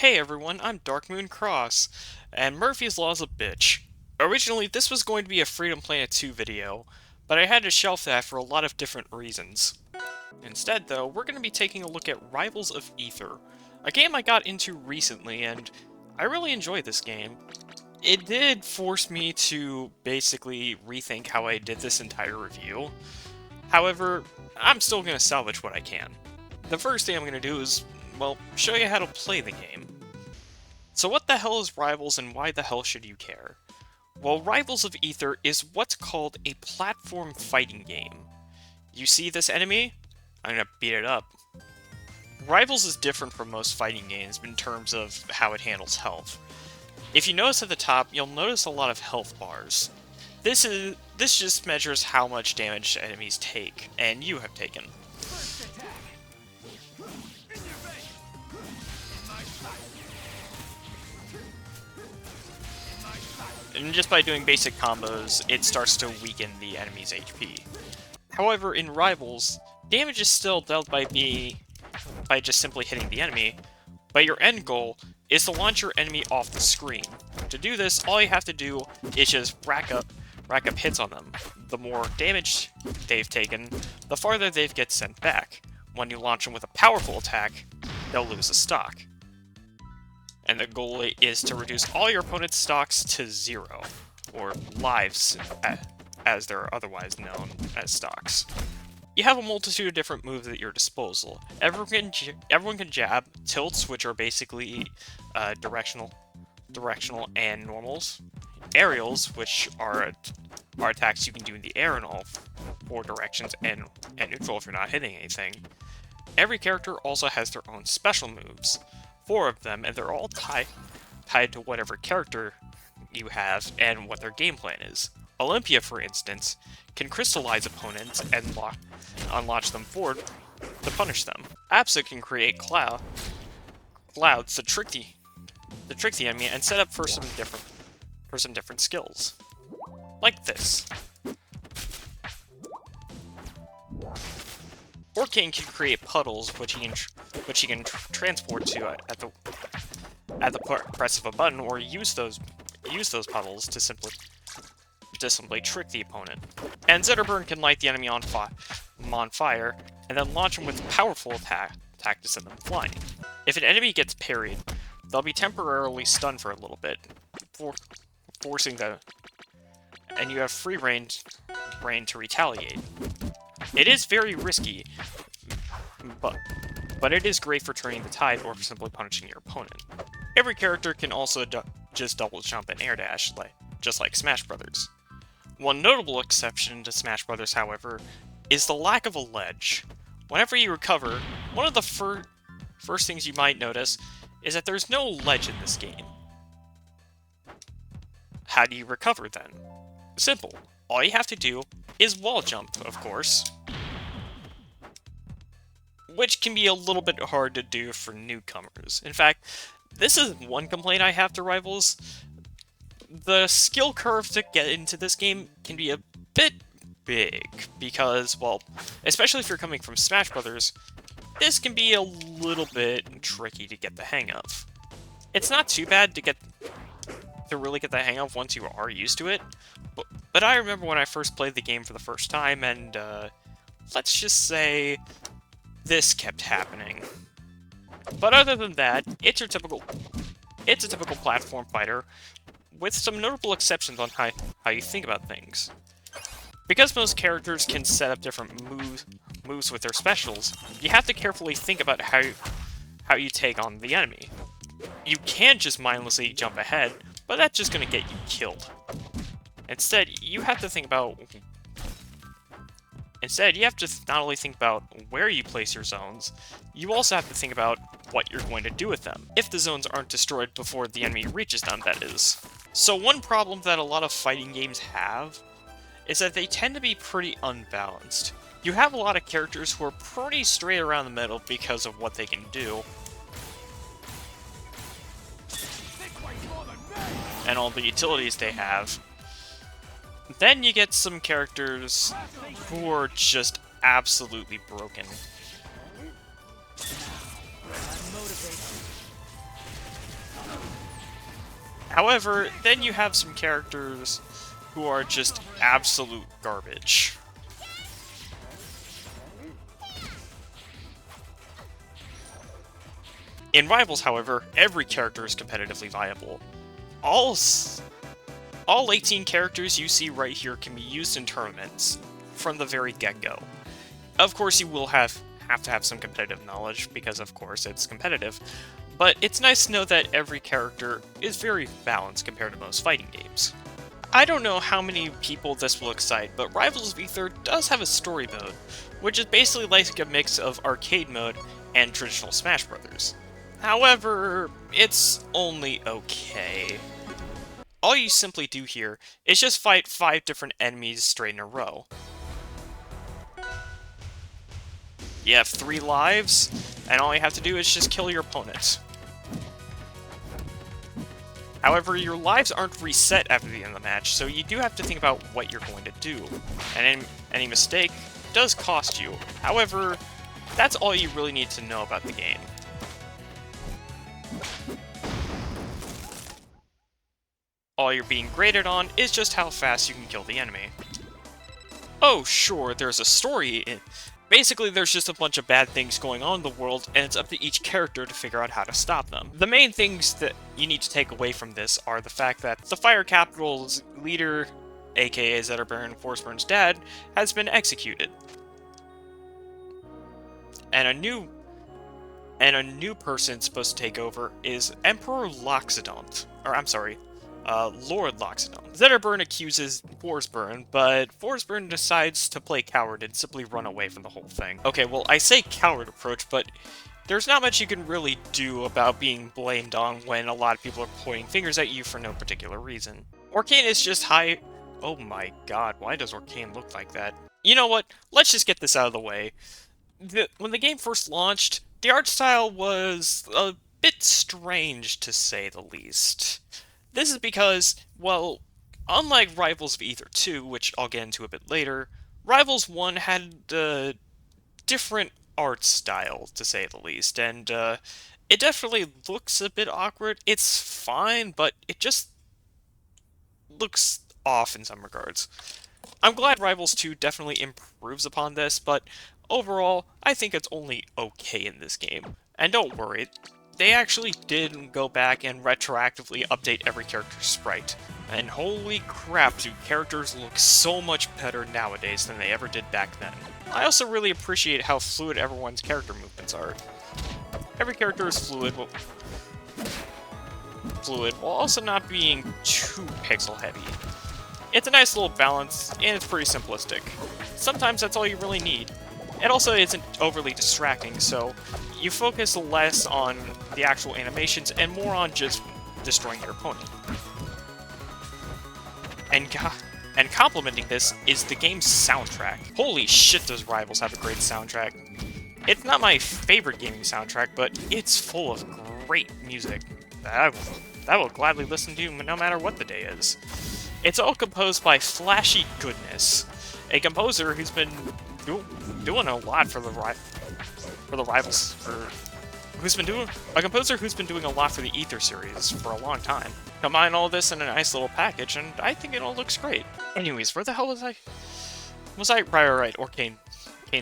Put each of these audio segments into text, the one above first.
Hey everyone, I'm Darkmoon Cross, and Murphy's Law's a bitch. Originally, this was going to be a Freedom Planet 2 video, but I had to shelf that for a lot of different reasons. Instead, though, we're going to be taking a look at Rivals of Aether, a game I got into recently, and I really enjoyed this game. It did force me to basically rethink how I did this entire review. However, I'm still going to salvage what I can. The first thing I'm going to do is, well, show you how to play the game. So what the hell is Rivals and why the hell should you care? Well, Rivals of Aether is what's called a platform fighting game. You see this enemy? I'm gonna beat it up. Rivals is different from most fighting games in terms of how it handles health. If you notice at the top, you'll notice a lot of health bars. This just measures how much damage enemies take, and you have taken. And just by doing basic combos, it starts to weaken the enemy's HP. However, in Rivals, damage is still dealt by just simply hitting the enemy, but your end goal is to launch your enemy off the screen. To do this, all you have to do is just rack up hits on them. The more damage they've taken, the farther they get sent back. When you launch them with a powerful attack, they'll lose a stock. And the goal is to reduce all your opponent's stocks to 0, or lives, as they're otherwise known as stocks. You have a multitude of different moves at your disposal. Everyone can jab, tilts, which are basically directional and normals, aerials, which are attacks you can do in the air in all 4 directions, and neutral if you're not hitting anything. Every character also has their own special moves. 4 of them, and they're all tied to whatever character you have and what their game plan is. Olympia, for instance, can crystallize opponents and launch them forward to punish them. Absa can create clouds to trick the enemy and set up for some different skills, like this. Orcane can create puddles, which he can transport to at the press of a button, or use those puddles to simply trick the opponent. And Zitterburn can light the enemy on fire, and then launch them with a powerful attack to send them flying. If an enemy gets parried, they'll be temporarily stunned for a little bit, and you have free reign to retaliate. It is very risky, but it is great for turning the tide or for simply punishing your opponent. Every character can also just double jump and air dash, just like Smash Brothers. One notable exception to Smash Brothers, however, is the lack of a ledge. Whenever you recover, one of the first things you might notice is that there's no ledge in this game. How do you recover then? Simple. All you have to do is wall jump, of course, which can be a little bit hard to do for newcomers. In fact, this is one complaint I have to Rivals. The skill curve to get into this game can be a bit big, because, well, especially if you're coming from Smash Brothers, this can be a little bit tricky to get the hang of. It's not too bad to really get the hang of once you are used to it, but I remember when I first played the game for the first time, and let's just say this kept happening. But other than that, it's a typical platform fighter, with some notable exceptions on how you think about things. Because most characters can set up different moves with their specials, you have to carefully think about how you take on the enemy. You can't just mindlessly jump ahead, but that's just going to get you killed. Instead, you have to not only think about where you place your zones, you also have to think about what you're going to do with them, if the zones aren't destroyed before the enemy reaches them, that is. So one problem that a lot of fighting games have is that they tend to be pretty unbalanced. You have a lot of characters who are pretty straight around the middle because of what they can do, and all the utilities they have. Then you get some characters who are just absolutely broken. However, then you have some characters who are just absolute garbage. In Rivals, however, every character is competitively viable. All 18 characters you see right here can be used in tournaments from the very get-go. Of course, you will have to have some competitive knowledge, because of course it's competitive, but it's nice to know that every character is very balanced compared to most fighting games. I don't know how many people this will excite, but Rivals of Aether does have a story mode, which is basically like a mix of arcade mode and traditional Smash Bros. However, it's only okay. All you simply do here is just fight 5 different enemies straight in a row. You have 3 lives, and all you have to do is just kill your opponent. However, your lives aren't reset after the end of the match, so you do have to think about what you're going to do. And any mistake does cost you. However, that's all you really need to know about the game. All you're being graded on is just how fast you can kill the enemy. Oh, sure, there's a story. Basically, there's just a bunch of bad things going on in the world, and it's up to each character to figure out how to stop them. The main things that you need to take away from this are the fact that the Fire Capital's leader, aka Zetterburn, Forsburn's dad, has been executed. And a new person supposed to take over is Emperor Loxodont. Or, I'm sorry, Lord Loxodon. Zetterburn accuses Forsburn, but Forsburn decides to play coward and simply run away from the whole thing. Okay, well, I say coward approach, but there's not much you can really do about being blamed on when a lot of people are pointing fingers at you for no particular reason. Orcane is just high... Oh my god, why does Orcane look like that? You know what? Let's just get this out of the way. When the game first launched, the art style was a bit strange, to say the least. This is because, well, unlike Rivals of Aether 2, which I'll get into a bit later, Rivals 1 had a different art style, to say the least, and it definitely looks a bit awkward. It's fine, but it just looks off in some regards. I'm glad Rivals 2 definitely improves upon this, but overall, I think it's only okay in this game. And don't worry, they actually did go back and retroactively update every character's sprite. And holy crap, do characters look so much better nowadays than they ever did back then. I also really appreciate how fluid everyone's character movements are. Every character is fluid while also not being too pixel heavy. It's a nice little balance, and it's pretty simplistic. Sometimes that's all you really need. It also isn't overly distracting, so you focus less on the actual animations and more on just destroying your opponent. And complementing this is the game's soundtrack. Holy shit, does Rivals have a great soundtrack. It's not my favorite gaming soundtrack, but it's full of great music that I will gladly listen to no matter what the day is. It's all composed by Flashy Goodness, a composer who's been doing a lot for the Rivals, a composer who's been doing a lot for the Aether series for a long time. Combine all this in a nice little package, and I think it all looks great. Anyways, where the hell was I? Right, Orcane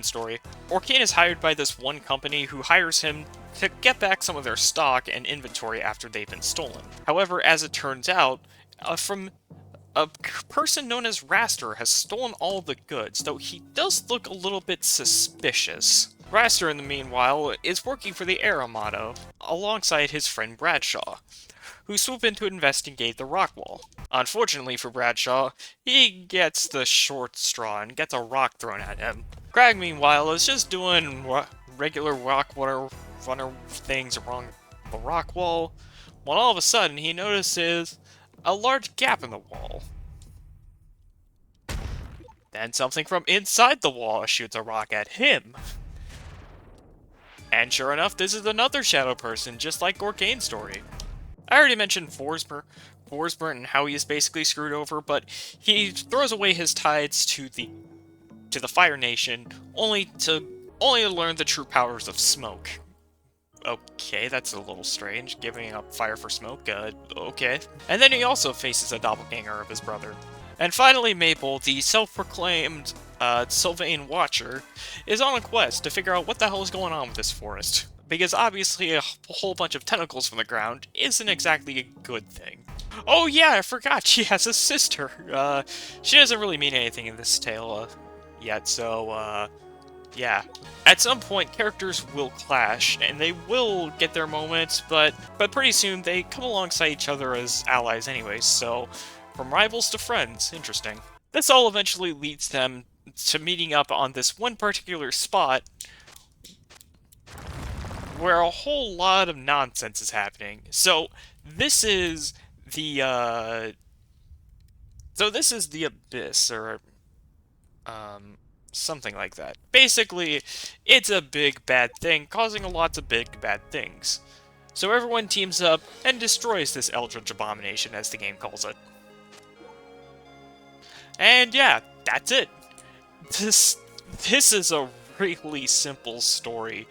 story. Orcane is hired by this one company who hires him to get back some of their stock and inventory after they've been stolen. However, as it turns out, a person known as Raster has stolen all the goods, though he does look a little bit suspicious. Raster, in the meanwhile, is working for the Air Armada, alongside his friend Bradshaw, who swoop in to investigate the rock wall. Unfortunately for Bradshaw, he gets the short straw and gets a rock thrown at him. Crag, meanwhile, is just doing regular rock runner things along the rock wall, when all of a sudden he notices a large gap in the wall. Then something from inside the wall shoots a rock at him. And sure enough, this is another shadow person, just like Orcane's story. I already mentioned Forsburn and how he is basically screwed over, but he throws away his ties to the Fire Nation, only to learn the true powers of smoke. Okay, that's a little strange, giving up fire for smoke, okay. And then he also faces a doppelganger of his brother. And finally, Maple, the self-proclaimed Sylvain Watcher, is on a quest to figure out what the hell is going on with this forest. Because obviously a whole bunch of tentacles from the ground isn't exactly a good thing. Oh yeah, I forgot, she has a sister! She doesn't really mean anything in this tale yet, so yeah. At some point, characters will clash, and they will get their moments, but pretty soon they come alongside each other as allies anyways, so from rivals to friends, interesting. This all eventually leads them to meeting up on this one particular spot where a whole lot of nonsense is happening. So this is the Abyss, or something like that. Basically, it's a big bad thing causing lots of big bad things. So everyone teams up and destroys this Eldritch Abomination, as the game calls it. And yeah, that's it. This is a really simple story.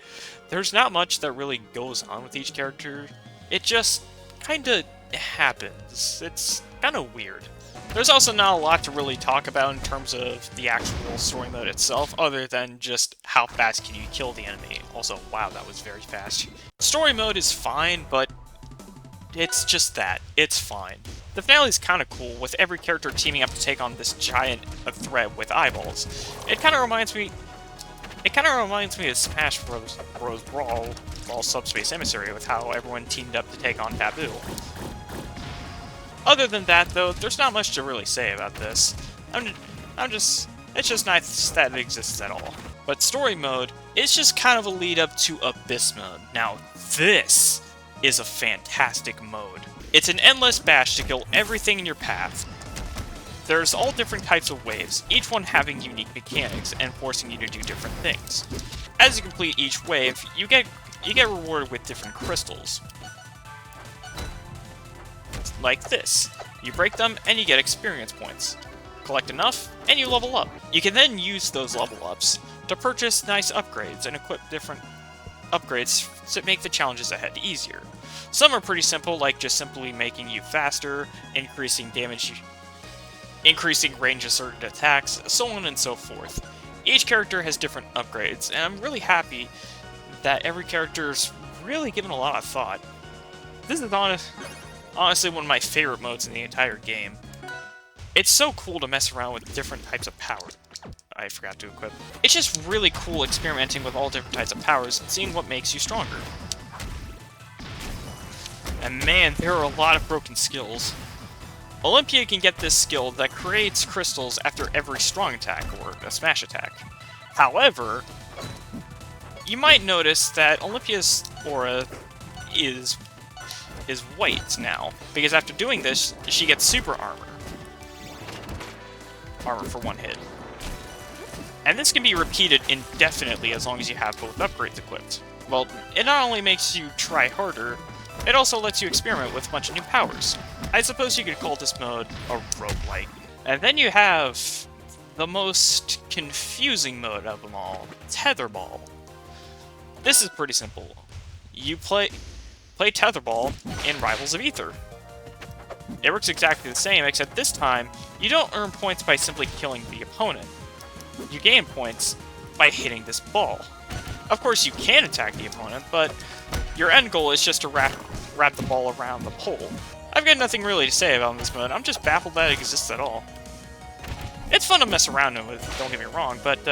There's not much that really goes on with each character. It just kinda happens. It's kinda weird. There's also not a lot to really talk about in terms of the actual story mode itself, other than just how fast can you kill the enemy. Also, wow, that was very fast. Story mode is fine, but it's just that. It's fine. The finale's kinda cool, with every character teaming up to take on this giant threat with eyeballs. It kinda reminds me of Smash Bros. Brawl Subspace Emissary, with how everyone teamed up to take on Taboo. Other than that, though, there's not much to really say about this. It's just nice that it exists at all. But story mode is just kind of a lead up to Abyss mode. Now, this is a fantastic mode. It's an endless bash to kill everything in your path. There's all different types of waves, each one having unique mechanics and forcing you to do different things. As you complete each wave, you get rewarded with different crystals. Like this. You break them, and you get experience points. Collect enough, and you level up. You can then use those level ups to purchase nice upgrades and equip different upgrades to make the challenges ahead easier. Some are pretty simple, like just simply making you faster, increasing damage, increasing range of certain attacks, so on and so forth. Each character has different upgrades, and I'm really happy that every character's really given a lot of thought. This is honestly one of my favorite modes in the entire game. It's so cool to mess around with different types of power. I forgot to equip. It's just really cool experimenting with all different types of powers and seeing what makes you stronger. And man, there are a lot of broken skills. Olympia can get this skill that creates crystals after every strong attack, or a smash attack. However, you might notice that Olympia's aura is white now, because after doing this, she gets super armor. Armor for one hit. And this can be repeated indefinitely as long as you have both upgrades equipped. Well, it not only makes you try harder, it also lets you experiment with a bunch of new powers. I suppose you could call this mode a roguelike. And then you have the most confusing mode of them all, Tetherball. This is pretty simple. You play Tetherball in Rivals of Aether. It works exactly the same, except this time, you don't earn points by simply killing the opponent. You gain points by hitting this ball. Of course, you can attack the opponent, but your end goal is just to wrap the ball around the pole. I've got nothing really to say about this mode, I'm just baffled that it exists at all. It's fun to mess around with, don't get me wrong, but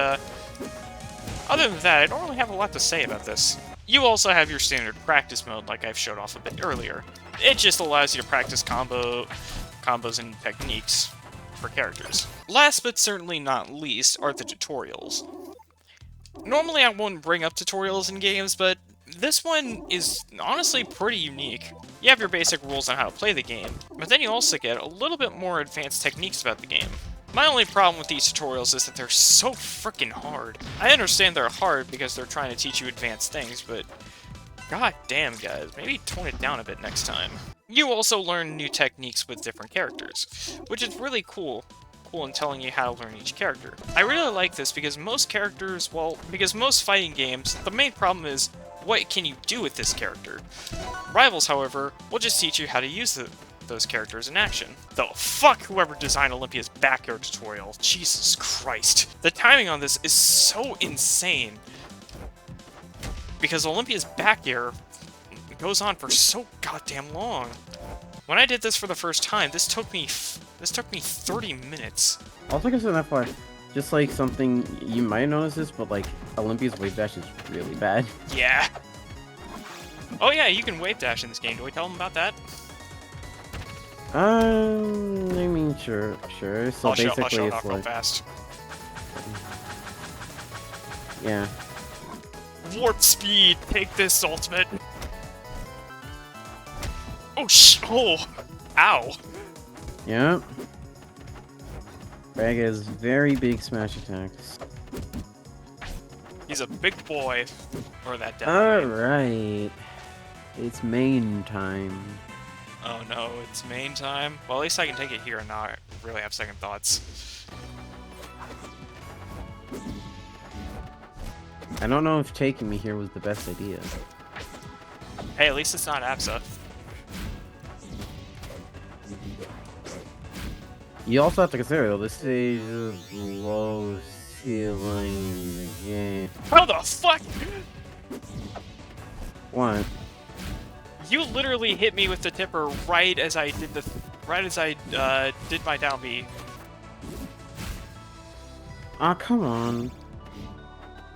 other than that, I don't really have a lot to say about this. You also have your standard practice mode, like I've showed off a bit earlier. It just allows you to practice combos and techniques for characters. Last but certainly not least are the tutorials. Normally I wouldn't bring up tutorials in games, but this one is honestly pretty unique. You have your basic rules on how to play the game, but then you also get a little bit more advanced techniques about the game. My only problem with these tutorials is that they're so freaking hard. I understand they're hard because they're trying to teach you advanced things, but god damn guys, maybe tone it down a bit next time. You also learn new techniques with different characters, which is really cool in telling you how to learn each character. I really like this because most characters, well, because most fighting games, the main problem is what can you do with this character? Rivals, however, will just teach you how to use those characters in action. Though, fuck whoever designed Olympia's back air tutorial. Jesus Christ. The timing on this is so insane. Because Olympia's back air goes on for so goddamn long. When I did this for the first time, this took me 30 minutes. Also, consider that far. Just like something you might notice this, but like Olympia's wave dash is really bad. Yeah. Oh yeah, you can wave dash in this game. Do we tell them about that? I mean, sure. So I'll basically, show it it's off real like, fast. yeah. Warp speed. Take this, ultimate. Oh oh, ow. Yep. Bragg has very big smash attacks. He's a big boy. Or that devil. Alright. It's main time. Oh no, it's main time? Well, at least I can take it here and not really have second thoughts. I don't know if taking me here was the best idea. Hey, at least it's not Absa. You also have to consider, though, this stage is low ceiling in the game. How the fuck? What? You literally hit me with the tipper right as I did did my down B. Ah, come on.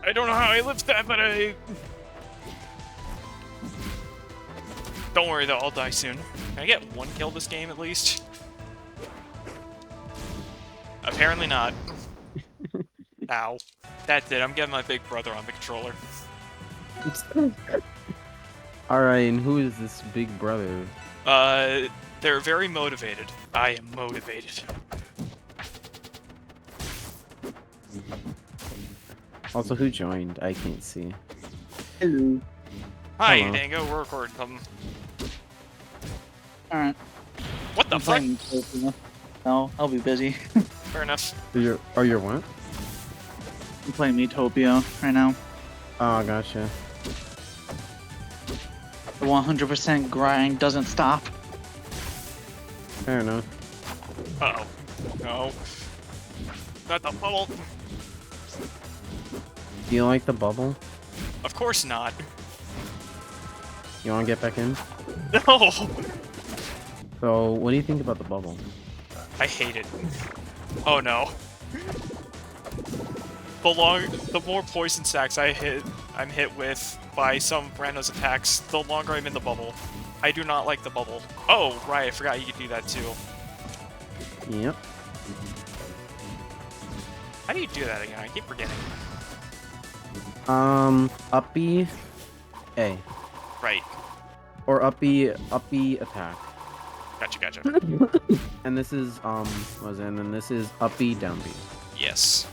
I don't know how I lived that, but I... Don't worry though, I'll die soon. Can I get one kill this game at least? Apparently not. Ow. That's it, I'm getting my big brother on the controller. Alright, and who is this big brother? They're very motivated. I am motivated. Also, who joined? I can't see. Hello. Hi, Hello. Dango, we're recording something. Alright. What the I'm fuck? playing Topia. No, I'll be busy. Fair enough. Are you what? I'm playing Metopia right now. Oh, gotcha. The 100% grind doesn't stop. Fair enough. Uh-oh. No. Not the bubble. Do you like the bubble? Of course not. You want to get back in? No! So, what do you think about the bubble? I hate it. Oh no. The more poison sacks I'm hit with by some random's attacks, the longer I'm in the bubble. I do not like the bubble. Oh, right, I forgot you could do that too. Yep. How do you do that again? I keep forgetting. Up B, A. Right. Or up B attack. Gotcha. And this is, and this is up B, down B. Yes.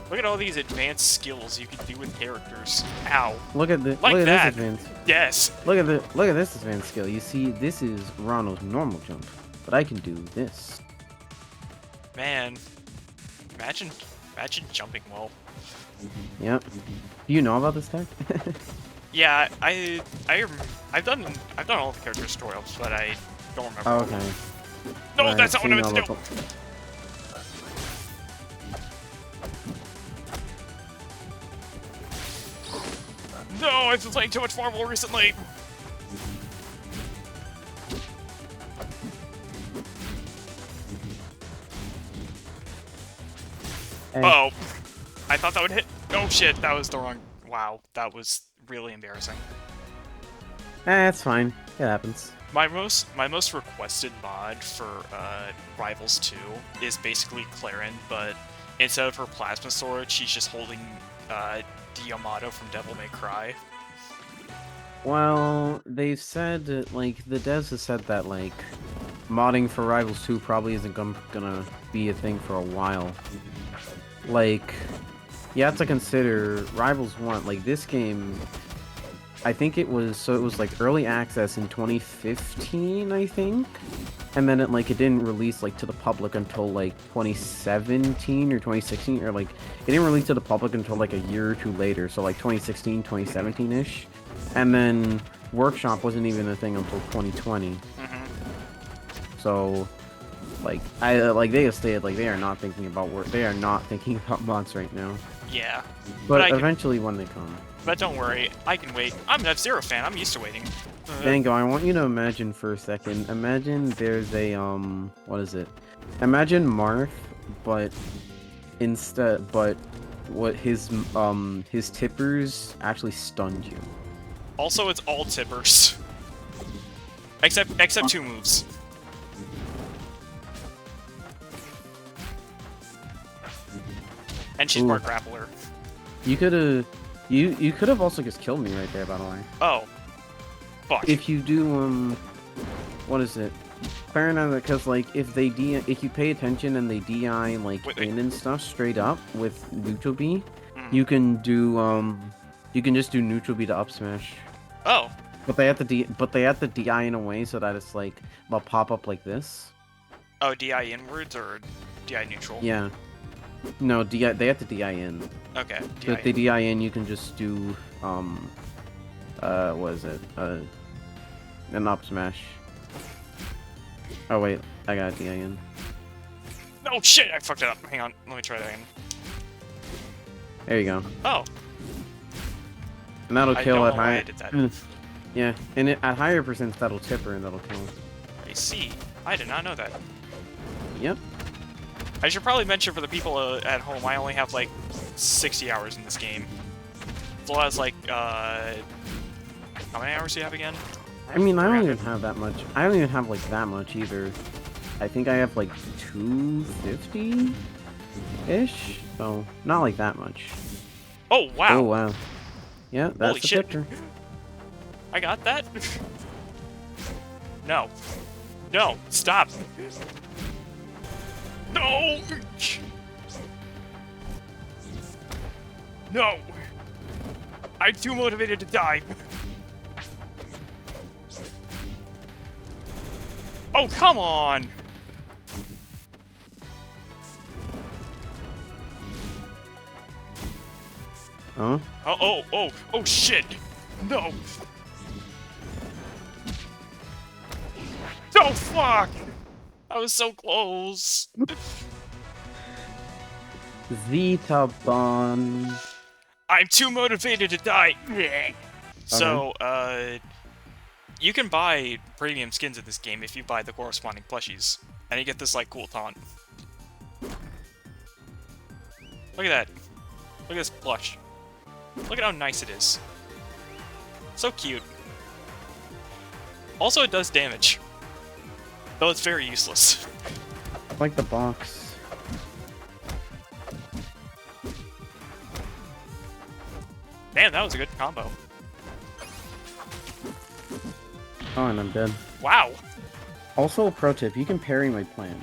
Look at all these advanced skills you can do with characters. Ow. Look at Like this that. advanced. Yes. Look at this advanced skill. You see, this is Ronald's normal jump, but I can do this. Man. Imagine jumping well. Yep. Do you know about this tech? Yeah, I've done all the character tutorials, but I don't remember. Oh, okay. No, Right, that's not so what I you meant know to do. about No, I've been playing too much Marvel recently. Hey. Oh, I thought that would hit. Oh shit, that was the wrong. Wow, that was really embarrassing. It's fine. It happens. My most requested mod for Rivals 2 is basically Clarin, but instead of her plasma sword, she's just holding Diamato from Devil May Cry. Well, they've said, like, the devs have said that, like, modding for Rivals 2 probably isn't gonna be a thing for a while. Like, you have to consider Rivals 1, like, this game, I think it was like early access in 2015, I think. And then it didn't release like to the public until like 2017 or 2016, or like it didn't release to the public until like a year or two later, so like 2016, 2017-ish. And then Workshop wasn't even a thing until 2020. So like they have stated like they are not thinking about they are not thinking about mods right now. Yeah. But eventually when they come. But don't worry, I can wait. I'm an F-Zero fan, I'm used to waiting. Dango, I want you to imagine for a second. Imagine there's a what is it? Imagine Marth, but what his tippers actually stunned you. Also, it's all tippers. Except 2 moves. And she's more grappler. You could have also just killed me right there, by the way. Oh. Fuck. If you do what is it? Fair enough, because like if you pay attention and they DI like in and stuff straight up with neutral B, you can just do neutral B to up smash. Oh. But they have to DI in a way so that it's like they'll pop up like this. Oh, DI inwards or DI neutral? Yeah. No, DI. They have to DI in. Okay. So if they DI in, you can just do what is it? An up smash. Oh wait, I got DI in. Oh shit! I fucked it up. Hang on, let me try that again. There you go. Oh. And that'll kill at high. I did that. Yeah, and at higher percents that'll tipper and that'll kill. I see. I did not know that. Yep. I should probably mention for the people at home, I only have like 60 hours in this game. So that's like, how many hours do you have again? I mean, I don't even have that much. I don't even have like that much either. I think I have like 250-ish, so not like that much. Oh wow! Oh wow! Yeah, that's Holy the shit. picture. I got that. No, no, stop! No! No! I'm too motivated to die. Oh, come on! Huh? Oh, shit! No! Oh, fuck! I was so close! Zeta Bon. I'm too motivated to die! So, you can buy premium skins in this game if you buy the corresponding plushies. And you get this, like, cool taunt. Look at that. Look at this plush. Look at how nice it is. So cute. Also, it does damage. Though it's very useless. I like the box. Damn, that was a good combo. Oh, and I'm dead. Wow! Also, a pro tip, you can parry my plan.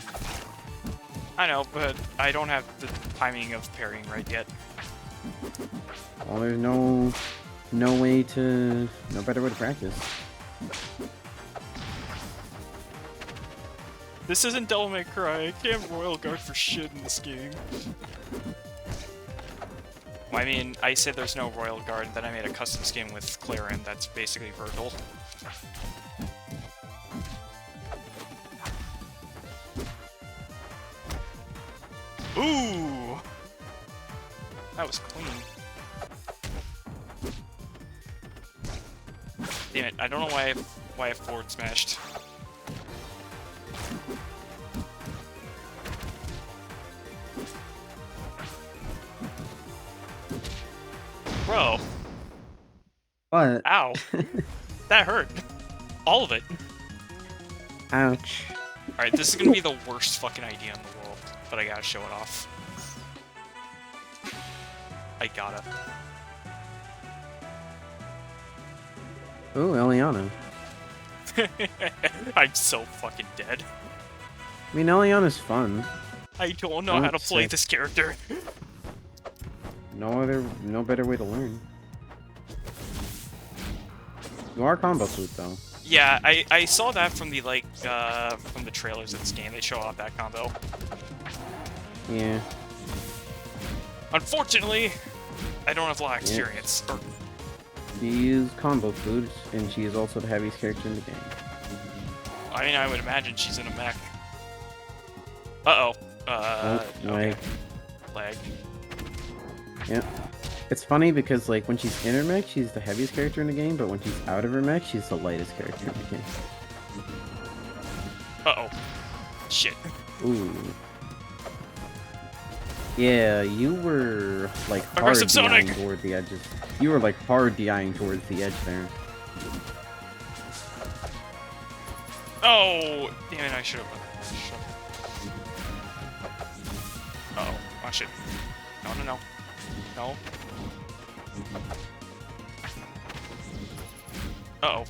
I know, but I don't have the timing of parrying right yet. Well, there's no better way to practice. This isn't Devil May Cry. I can't Royal Guard for shit in this game. Well, I mean, I said there's no Royal Guard, then I made a custom skin with Clarin that's basically Virgil. Ooh! That was clean. Damn it, I don't know why I forward smashed. Bro. What? Ow. That hurt. All of it. Ouch. Alright, this is gonna be the worst fucking idea in the world, but I gotta show it off. I gotta. Ooh, Eliana. I'm so fucking dead. I mean, Eliana's fun. I don't know how to play sick. this character. No better way to learn. You are combo food though. Yeah, I saw that from the from the trailers of this game. They show off that combo. Yeah. Unfortunately, I don't have a lot of experience. Or, She is combo food, and she is also the heaviest character in the game. I mean, I would imagine she's in a mech. Uh-oh. Okay. Lag. Yeah. It's funny because, like, when she's in her mech, she's the heaviest character in the game, but when she's out of her mech, she's the lightest character in the game. Uh-oh. Shit. Ooh. Yeah, you were, like, hard Aggressive Sonic! DIing toward the edges. You were, like, hard DIing towards the edge there. Oh! Damn it, I should have... Uh-oh. Oh, shit. No, no, no. No. Uh-oh.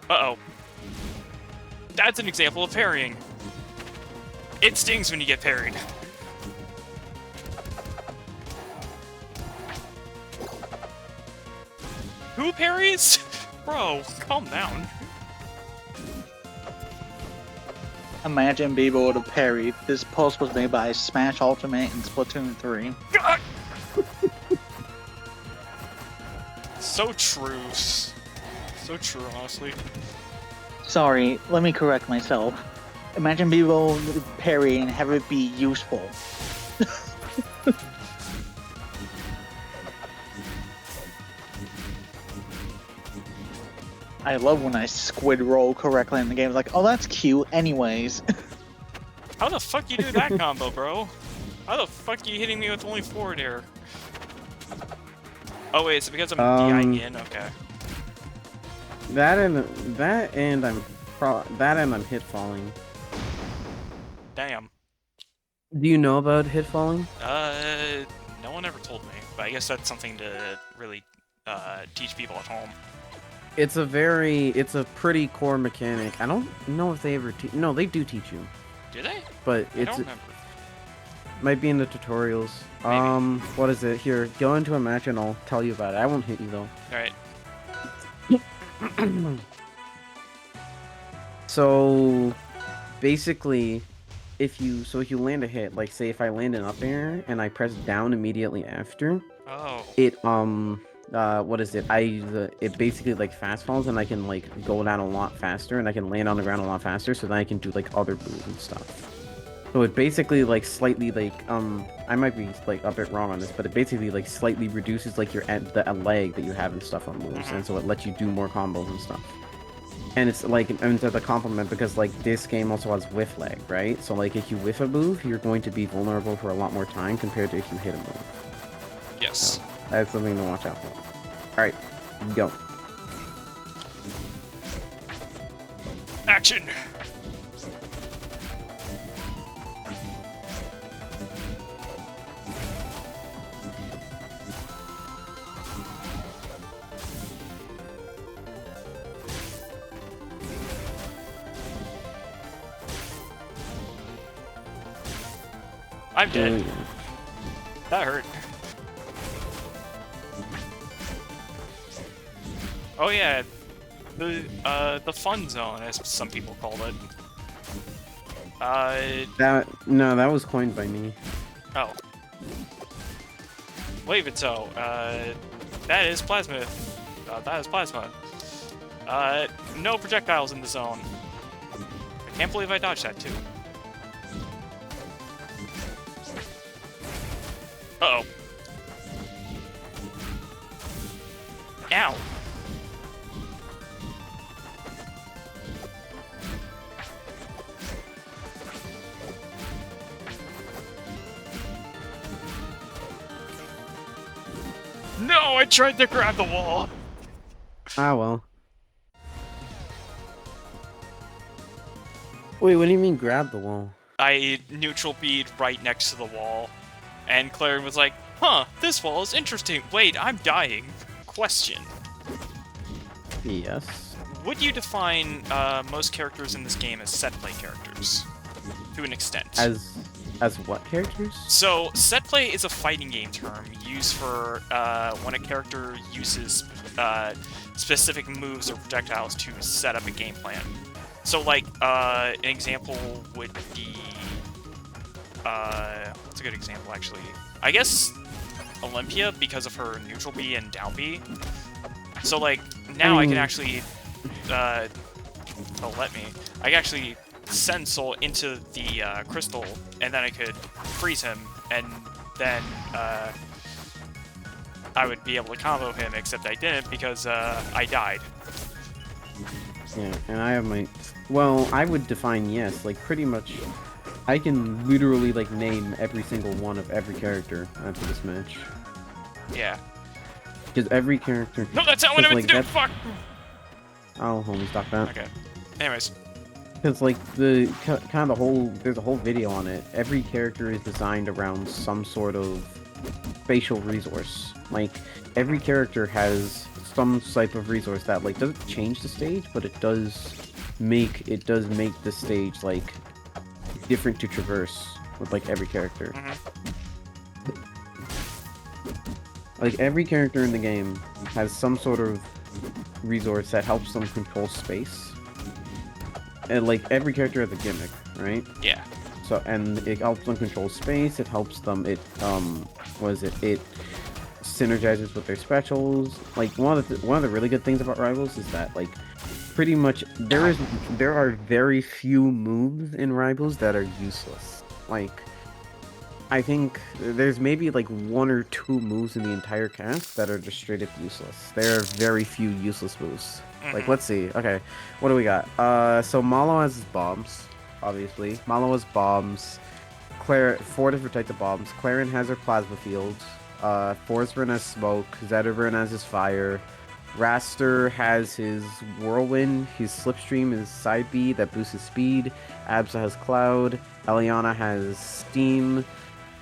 Uh-oh. That's an example of parrying. It stings when you get parried. Who parries? Bro, calm down. Imagine Bebo would have parried. This post was made by Smash Ultimate and Splatoon 3. So true. So true, honestly. Sorry, let me correct myself. Imagine Bebo would parry and have it be useful. I love when I squid roll correctly in the game. It's like, oh, that's cute anyways. How the fuck you do that combo, bro? How the fuck are you hitting me with only forward air? Oh wait, it's because I'm DIing in? Okay. That and I'm hit falling. Damn. Do you know about hit falling? No one ever told me, but I guess that's something to really teach people at home. It's a pretty core mechanic. I don't know if they ever no, they do teach you. Do they? But I don't remember. Might be in the tutorials. Maybe. What is it? Here, go into a match and I'll tell you about it. I won't hit you though. Alright. So basically, if you land a hit, like say if I land an up air and I press down immediately after, Oh. it what is it? It basically like fast falls and I can like go down a lot faster and I can land on the ground a lot faster, so then I can do like other moves and stuff. So it basically like slightly like I might be like a bit wrong on this, but it basically like slightly reduces like your the lag that you have and stuff on moves, and so it lets you do more combos and stuff. And it's like into the compliment because like this game also has whiff lag, right? So like if you whiff a move, you're going to be vulnerable for a lot more time compared to if you hit a move. Yes. So that's something to watch out for. All right, go. Action! I'm dead. That hurt. Oh yeah, the fun zone, as some people call it. That was coined by me. Oh. Wait, but so, that is plasma. That is plasma. No projectiles in the zone. I can't believe I dodged that too. Uh-oh. Ow. No, I tried to grab the wall. Ah, well. Wait, what do you mean grab the wall? I neutral bead right next to the wall, and Claire was like, huh, this wall is interesting. Wait, I'm dying. Question. Yes. Would you define most characters in this game as set play characters? To an extent. As what characters? So, set play is a fighting game term used for when a character uses specific moves or projectiles to set up a game plan. So, like, an example would be... what's a good example, actually? I guess Olympia, because of her neutral B and down B. So, like, now I can actually... I can actually send Soul into the crystal, and then I could freeze him, and then I would be able to combo him, except I didn't because I died. Yeah, and I have my... Well, I would define yes, like, pretty much... I can literally, like, name every single one of every character after this match. Yeah. Because every character... No, that's not what I meant to do! Fuck! Oh, homie, stop that. Okay. Anyways. Because, like, the kind of the whole... There's a whole video on it. Every character is designed around some sort of facial resource. Like, every character has some type of resource that, like, doesn't change the stage, but it does make the stage, like, different to traverse with, like, every character. Like, every character in the game has some sort of resource that helps them control space. And, like, every character has a gimmick, right? Yeah. So, and it helps them control space, it helps them, it synergizes with their specials. Like, one of the really good things about Rivals is that, like, pretty much, there are very few moves in Rivals that are useless. Like, I think there's maybe, like, 1 or 2 moves in the entire cast that are just straight up useless. There are very few useless moves. Like, let's see. Okay, what do we got? So Malo has his bombs, obviously. Malo has bombs. 4 different types of bombs. Clarin has her plasma field. Forsvern has smoke. Zettervern has his fire. Raster has his whirlwind. His slipstream is side B that boosts his speed. Absa has cloud. Eliana has steam.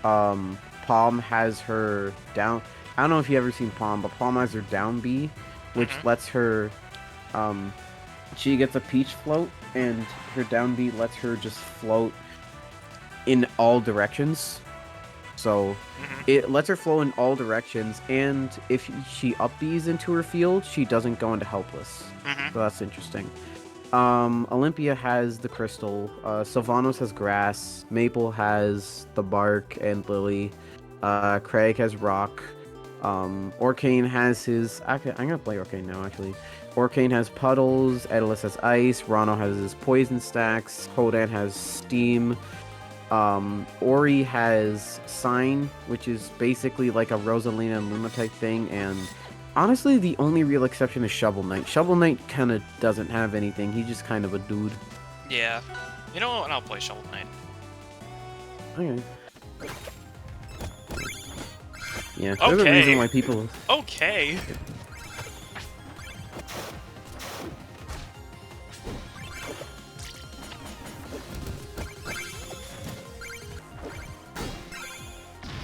Palm has her down. I don't know if you ever seen Palm, but Palm has her down B, which lets her. She gets a peach float, and her down B lets her just float in all directions. So it lets her flow in all directions, and if she up Bs into her field, she doesn't go into helpless. So that's interesting. Olympia has the crystal. Sylvanos has grass. Maple has the bark and lily. Craig has rock. Orcane has his... I'm gonna play Orcane now, actually. Orcane has puddles. Edalus has ice. Rano has his poison stacks. Hodan has steam. Ori has sign, which is basically like a Rosalina and Luna type thing, and honestly, the only real exception is Shovel Knight. Shovel Knight kind of doesn't have anything. He's just kind of a dude. Yeah. You know what? I'll play Shovel Knight. Okay. Yeah, there's a reason why people... Okay.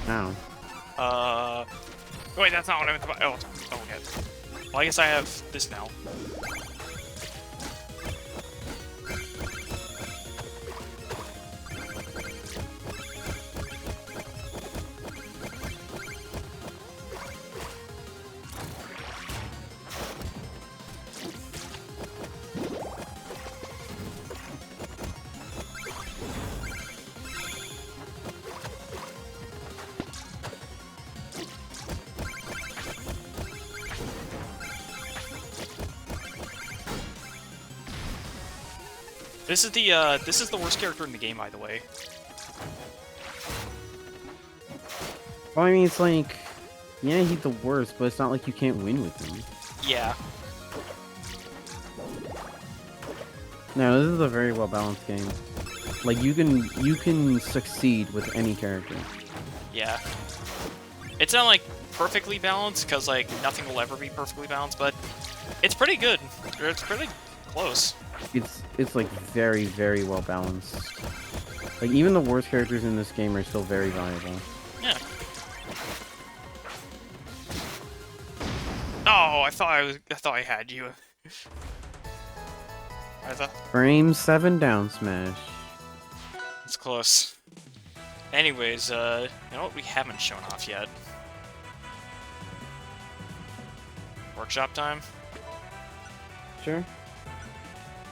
Ow. Wait, that's not what I meant to buy. Oh, okay. Well, I guess I have this now. This is the worst character in the game, by the way. Well, I mean, it's like, yeah, he's the worst, but it's not like you can't win with him. Yeah. No, this is a very well balanced game. Like, you can succeed with any character. Yeah. It's not like perfectly balanced, because like nothing will ever be perfectly balanced, but it's pretty good. It's pretty close. It's like very, very well balanced. Like, even the worst characters in this game are still very valuable. Yeah. Oh, I thought I had you. Frame 7 down smash. It's close. Anyways, you know what we haven't shown off yet? Workshop time? Sure.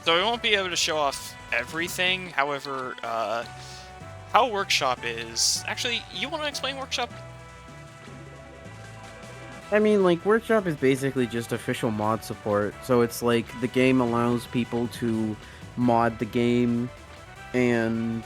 So we won't be able to show off everything, however, how Workshop is... Actually, you want to explain Workshop? I mean, like, Workshop is basically just official mod support. So it's like the game allows people to mod the game and,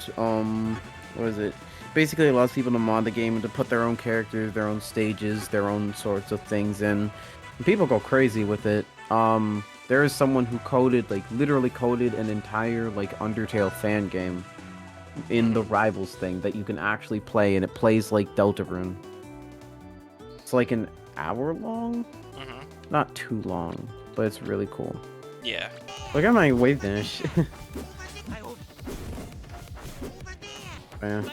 what is it? Basically allows people to mod the game and to put their own characters, their own stages, their own sorts of things in. And people go crazy with it. There is someone who coded, like, literally coded an entire, like, Undertale fan game in the Rivals thing that you can actually play, and it plays like Deltarune. It's like an hour long? Mm-hmm. Not too long, but it's really cool. Yeah. Look at my wave dash. Yeah.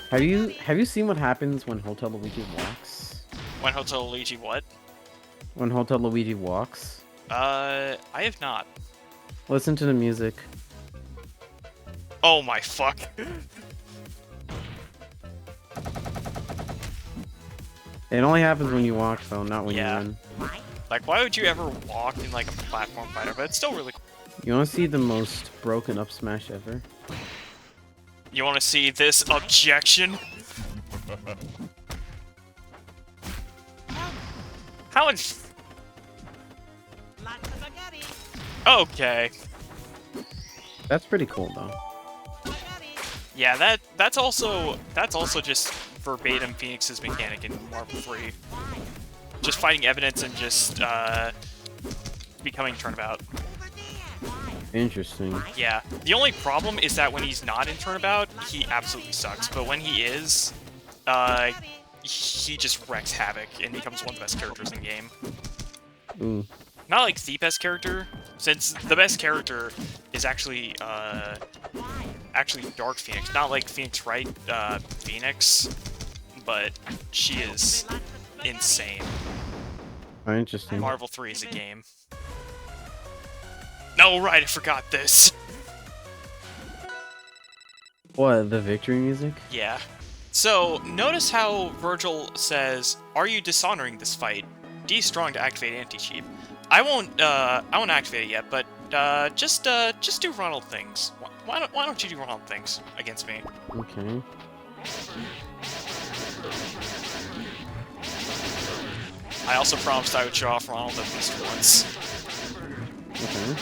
Have you seen what happens when Hotel Luigi walks? When Hotel Luigi what? When Hotel Luigi walks? I have not. Listen to the music. Oh my fuck. It only happens when you walk, though, not when you Yeah. run. Like, why would you ever walk in, like, a platform fighter? But it's still really cool. You want to see the most broken up smash ever? You want to see this objection? How in... Okay. That's pretty cool, though. Yeah, that's also just verbatim Phoenix's mechanic in Marvel 3. Just finding evidence and just becoming turnabout. Interesting. Yeah. The only problem is that when he's not in turnabout, he absolutely sucks. But when he is, he just wrecks havoc and becomes one of the best characters in the game. Ooh. Not like the best character, since the best character is actually Dark Phoenix. Not like Phoenix Wright Phoenix, but she is insane. Oh, interesting. Marvel 3 is a game. No, right, I forgot this. What, the victory music? Yeah. So, notice how Virgil says, "Are you dishonoring this fight? D strong to activate anti-cheat." I won't activate it yet, but just do Ronald things. Why don't you do Ronald things against me? Okay. I also promised I would show off Ronald at least once. Okay.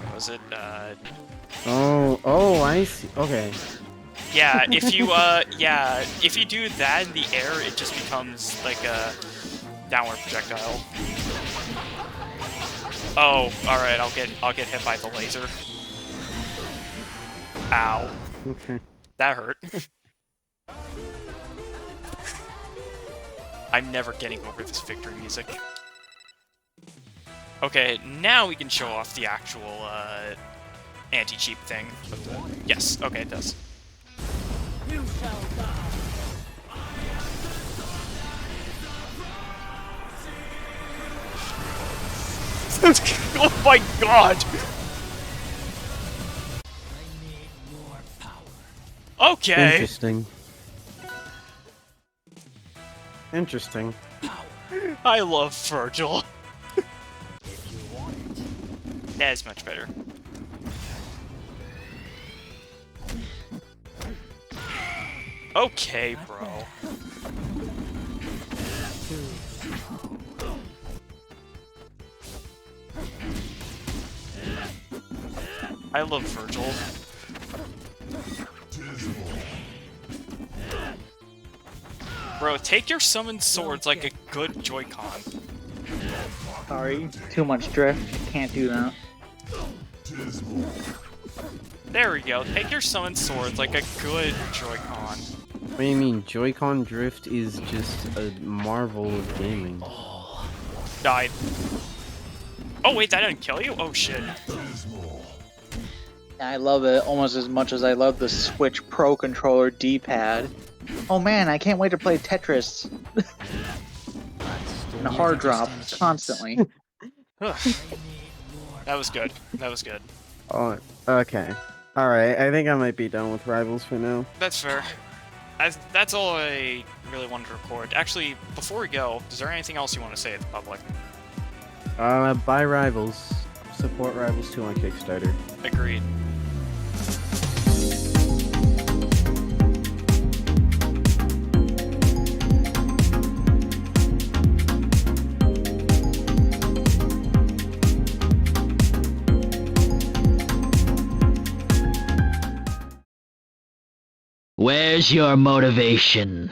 What was it? Oh, I see. Okay. Yeah, if you do that in the air, it just becomes like a downward projectile. Oh, all right, I'll get hit by the laser. Ow. Okay. That hurt. I'm never getting over this victory music. Okay, now we can show off the actual anti-cheat thing. Yes, okay, it does. You shall die. Oh my god! Okay. Interesting. Interesting. I love Virgil. That is much better. Okay, bro. I love Virgil. Bro, take your summoned swords like a good Joy-Con. Sorry, too much drift. Can't do that. There we go. Take your summoned swords like a good Joy-Con. What do you mean? Joy-Con drift is just a marvel of gaming. Died. Oh wait, that didn't kill you? Oh shit. I love it almost as much as I love the Switch Pro Controller D-pad. Oh man, I can't wait to play Tetris. And a hard drop constantly. Ugh. That was good. That was good. Oh, okay. All right. I think I might be done with Rivals for now. That's fair. That's all I really wanted to record. Actually, before we go, is there anything else you want to say to the public? Buy Rivals. Support Rivals 2 on Kickstarter. Agreed. Where's your motivation?